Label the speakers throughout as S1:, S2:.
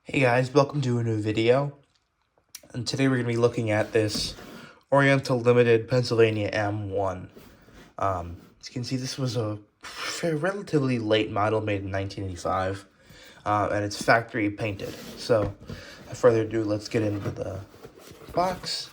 S1: Hey guys, welcome to a new video. And today we're going to be looking at this Oriental Limited Pennsylvania M1. As you can see, this was a relatively late model made in 1985, and it's factory painted. So, without further ado, let's get into the box.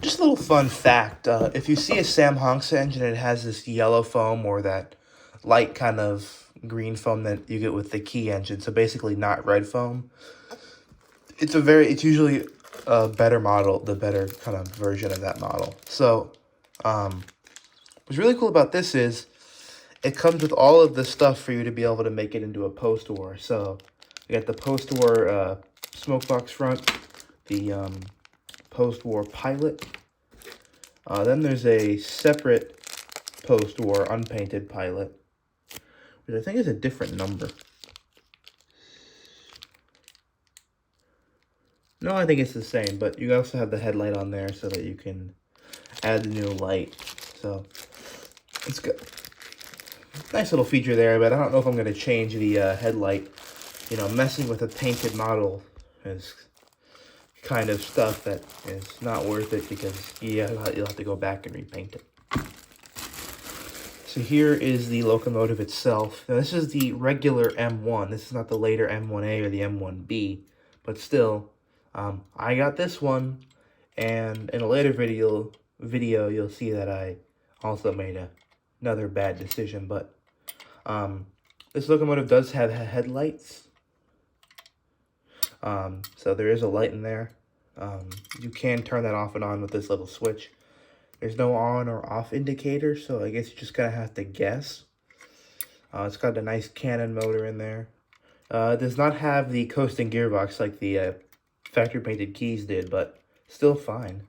S1: Just a little fun fact, if you see a Sam Honks engine, it has this yellow foam or that light kind of green foam that you get with the Key engine, so basically not red foam. It's usually a better model, the better kind of version of that model. So, what's really cool about this is it comes with all of the stuff for you to be able to make it into a post-war. So, you got the post-war smoke box front, the post-war pilot. Then there's a separate post-war unpainted pilot, which I think is a different number. No, I think it's the same, but you also have the headlight on there so that you can add the new light. So, it's good. Nice little feature there, but I don't know if I'm going to change the headlight. You know, messing with a painted model is kind of stuff that is not worth it because you'll have to go back and repaint it. So here is the locomotive itself. Now this is the regular M1. This is not the later M1A or the M1B, but still, I got this one, and in a later video you'll see that I also made another bad decision. But this locomotive does have headlights. So there is a light in there. You can turn that off and on with this little switch. There's no on or off indicator, so I guess you just gotta have to guess. It's got a nice Cannon motor in there. It does not have the coasting gearbox like the factory painted Keys did, but still fine.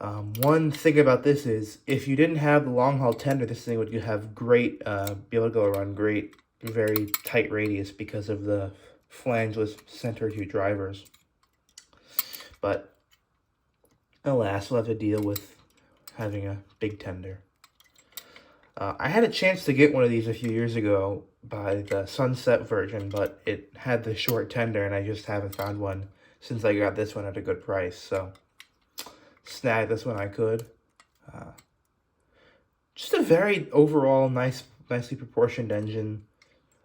S1: One thing about this is, if you didn't have the long haul tender, this thing would have great, be able to go around great, very tight radius because of the flangeless center two drivers. But alas, we'll have to deal with having a big tender. I had a chance to get one of these a few years ago by the Sunset version, but it had the short tender, and I just haven't found one since I got this one at a good price. So, snag this one I could. Just a very overall nicely proportioned engine.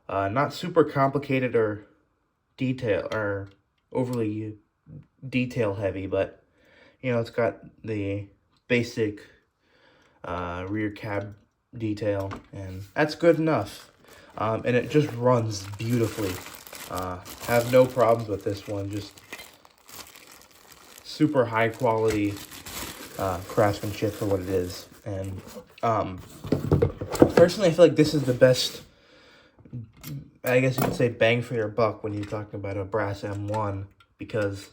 S1: Not super complicated or overly detail heavy, but you know, it's got the basic rear cab detail, and that's good enough. And it just runs beautifully. Have no problems with this one. Just super high quality craftsmanship for what it is. And personally, I feel like this is the best, I guess you could say, bang for your buck when you're talking about a brass M1, because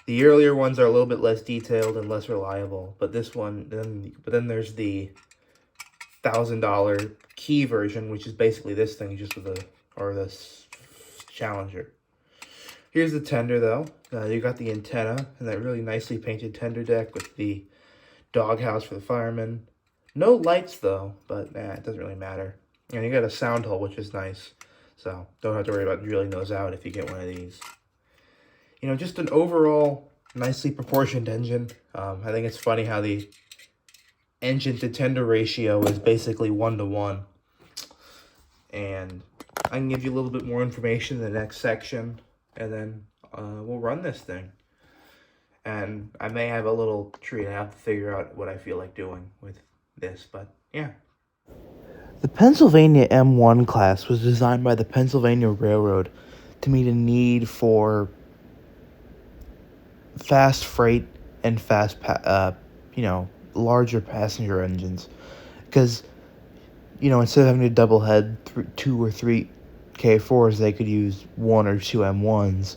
S1: the earlier ones are a little bit less detailed and less reliable, but this one, then there's the $1,000 Key version, which is basically this thing, just with this Challenger. Here's the tender, though. You got the antenna and that really nicely painted tender deck with the doghouse for the firemen. No lights, though, but it doesn't really matter. And you got a sound hole, which is nice, so don't have to worry about drilling those out if you get one of these. You know, just an overall nicely proportioned engine. I think it's funny how the engine to tender ratio is basically 1-to-1. And I can give you a little bit more information in the next section, and then we'll run this thing. And I may have a little treat. I have to figure out what I feel like doing with this, but yeah. The Pennsylvania M1 class was designed by the Pennsylvania Railroad to meet a need for fast freight and larger passenger engines, because instead of having to double head 2 or 3 K4s, they could use 1 or 2 M1s,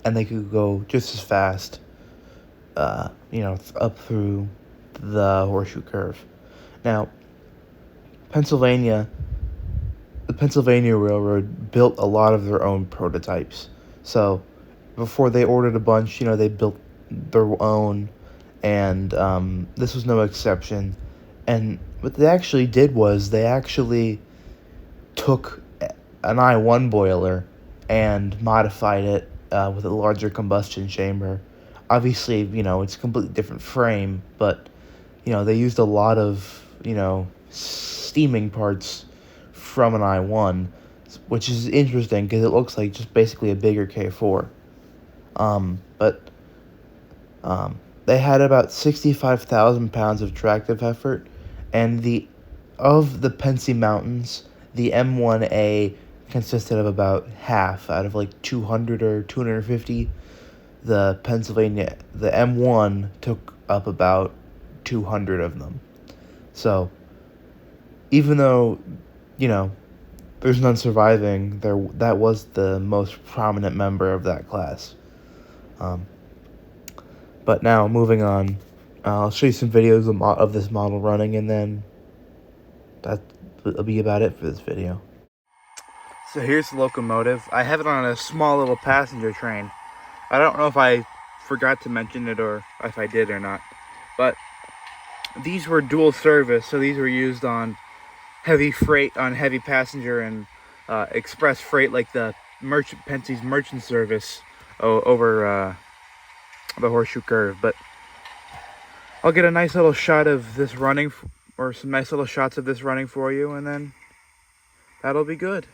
S1: and they could go just as fast up through the horseshoe curve. Now, the Pennsylvania Railroad built a lot of their own prototypes. So before they ordered a bunch, they built their own, and this was no exception. And what they actually did was they actually took an I-1 boiler and modified it with a larger combustion chamber. Obviously, it's a completely different frame, but, they used a lot of, steaming parts from an I-1, which is interesting because it looks like just basically a bigger K4. But they had about 65,000 pounds of tractive effort, and of the Pensy Mountains, the M1A consisted of about half out of like 200 or 250. The M1 took up about 200 of them. So, even though, there's none surviving, that was the most prominent member of that class. But now, moving on, I'll show you some videos of this model running, and then that'll be about it for this video. So here's the locomotive. I have it on a small little passenger train. I don't know if I forgot to mention it or if I did or not, but these were dual service, so these were used on heavy freight, on heavy passenger and express freight, like the Pensy's merchant service over the Horseshoe Curve. But I'll get a nice little shot of this running, or some nice little shots of this running for you, and then that'll be good.